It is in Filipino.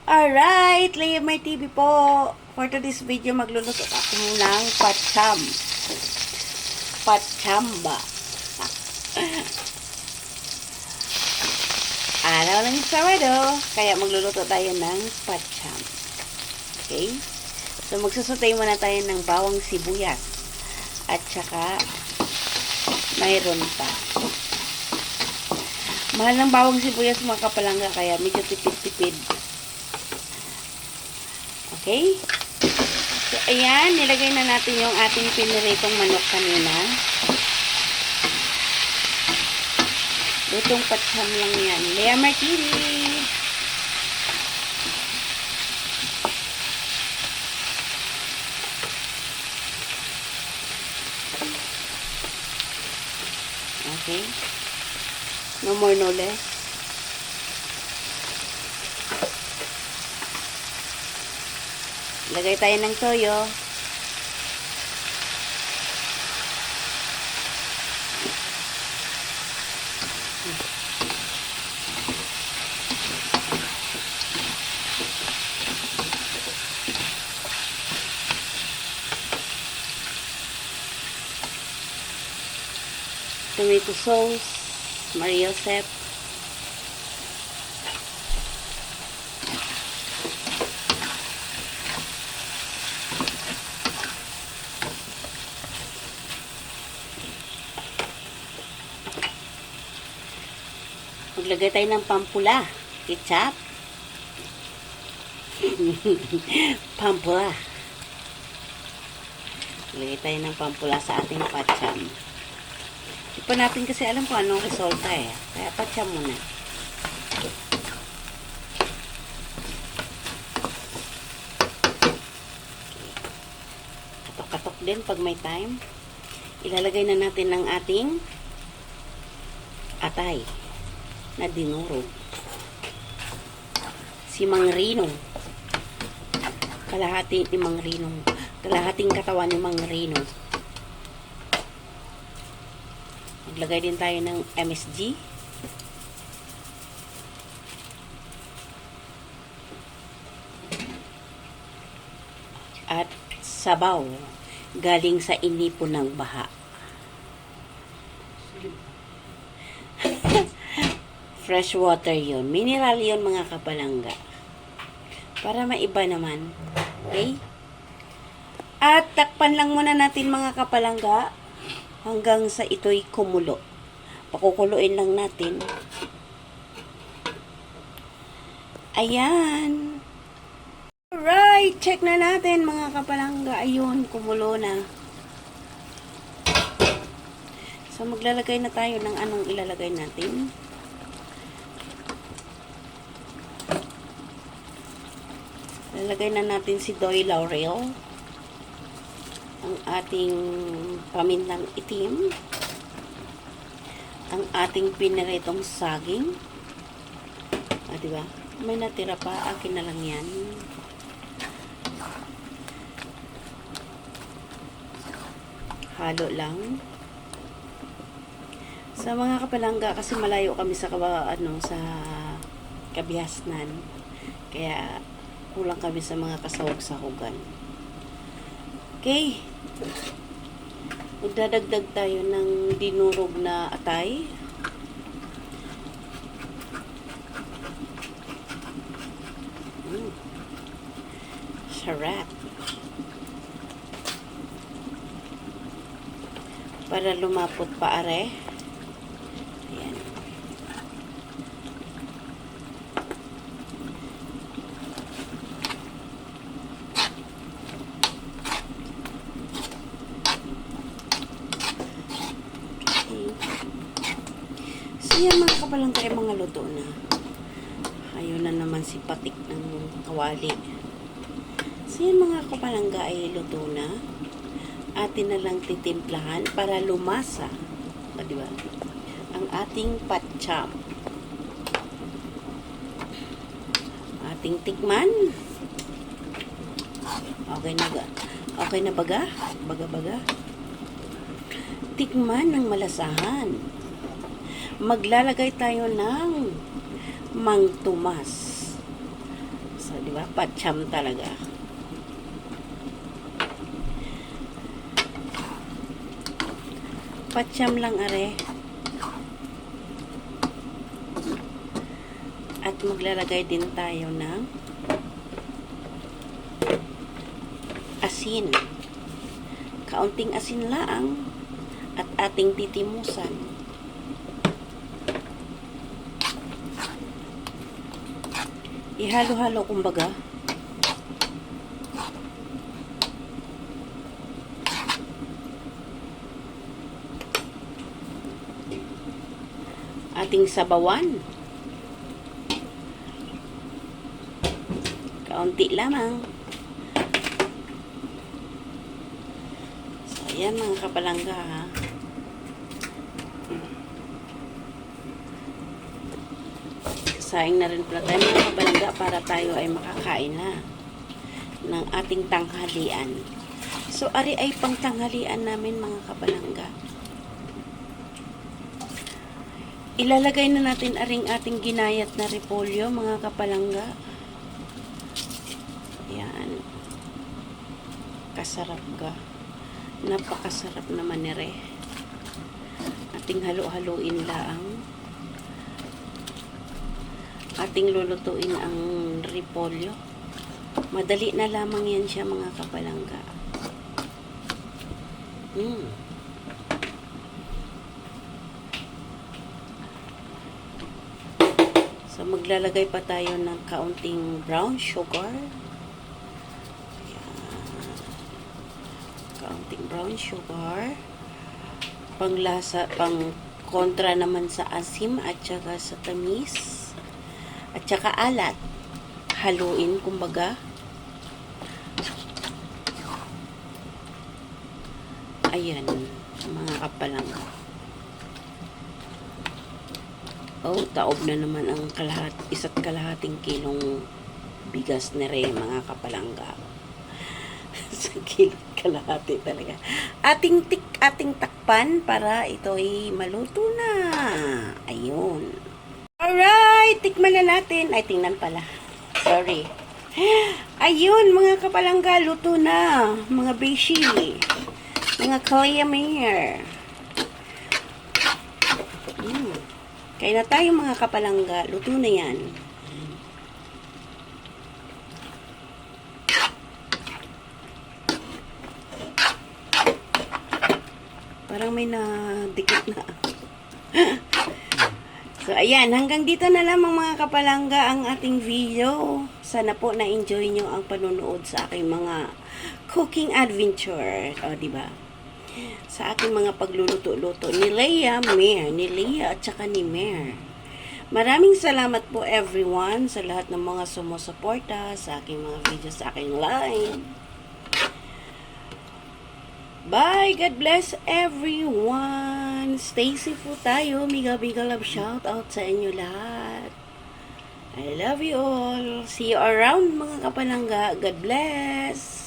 Alright, Lea May TV po. For today's video, magluluto ako ng pacham. Pachamba. Araw ng Sabado, kaya magluluto tayo ng pacham. Okay? So, magsusutay muna tayo ng bawang sibuyas. At saka, mayroon pa. Mahal ng bawang sibuyas mga kapalangga, kaya medyo tipid-tipid. Okay? So, ayan, nilagay na natin yung ating piniritong manok kanina. Lutong pacham lang yan. Lea Martini. Okay? No more, no less. Lagay tayo ng toyo. Tomato sauce, Maria Joseph. Maglagay tayo ng pampula. Ketchup. Pampula. Maglagay tayo ng pampula sa ating pacham. Di pa natin kasi alam kung anong resulta eh. Kaya pacham muna. Katok-katok din pag may time. Ilalagay na natin ng ating atay na dinurog. Si Mang Rino. Kalahating katawan ni Mang Rino. Maglagay din tayo ng MSG. At sabaw galing sa inipon ng baha. Fresh water yun. Mineral yun mga kapalangga. Para maiba naman. Okay? At takpan lang muna natin mga kapalangga hanggang sa ito'y kumulo. Pakukuluin lang natin. Ayan. Alright. Check na natin mga kapalangga. Ayun, kumulo na. So, maglalagay na tayo ng anong ilalagay natin. Lalagay na natin si Doy Laurel, ang ating pamintang itim, ang ating piniritong saging. Diba? May natira pa, akin na lang yan. Halo lang. Sa mga kapalangga, kasi malayo kami sa sa Kabihasnan. Kaya kulang kami sa mga kasahog-sahugan. Okay. Magdadagdag tayo ng dinurog na atay. Sarap. Para lumapot pa are. Ayan. So yan mga kapalangga ay mga luto na. Ayun na naman si patik ng kawali. So yan mga kapalangga ay luto na. Atin na lang titimplahan para lumasa. Diba? Ang ating pacham. Ating tikman. Okay na ba? Okay na baga? Baga-baga. Tikman ng malasahan. Maglalagay tayo ng Mang Tomas So, di ba? Patsyam talaga. Patsyam lang are. At maglalagay din tayo ng asin. Kaunting asin lang at ating titimusan. Ihalo-halo kumbaga. Ating sabawan. Kaunti lamang. So, ayan mga kapalangga ha. Saing na rin pala tayo mga kapalangga para tayo ay makakain na ng ating tanghalian. So, ari ay pang tanghalian namin mga kapalangga. Ilalagay na natin aring ating ginayat na repolyo mga kapalangga. Yan. Kasarap ga. Napakasarap naman nire. Ating halo-haloin lang. Ating lulutuin ang repolyo. Madali na lamang yan siya mga kapalangga. So, maglalagay pa tayo ng kaunting brown sugar. Kaunting brown sugar. Panglasa, pang kontra naman sa asim at saka sa tamis. At saka alat. Haluin, kumbaga. Ayan, mga kapalangga. Oh, taob na naman ang isa't kalahating kilong bigas na rin, mga kapalangga. Sa kilo kalahati talaga. Ating takpan para ito ay maluto na. Ayun. Alright, tikman na natin. Ay, tingnan pala. Sorry. Ayun, mga kapalangga, luto na. Mga beshi. Mga kalayamere. Kaya na tayo mga kapalangga. Luto na yan. Parang may nadikit na. So, ayan. Hanggang dito na lamang mga kapalangga ang ating video. Sana po na-enjoy nyo ang panonood sa aking mga cooking adventure. O, diba? Sa aking mga pagluluto-luto ni Leia, ni Leia at saka ni Mare. Maraming salamat po everyone sa lahat ng mga sumusuporta sa aking mga videos, sa aking live. Bye! God bless everyone! Stay safe po tayo. Mega love shout out sa inyo lahat. I love you all. See you around mga kapalangga. God bless!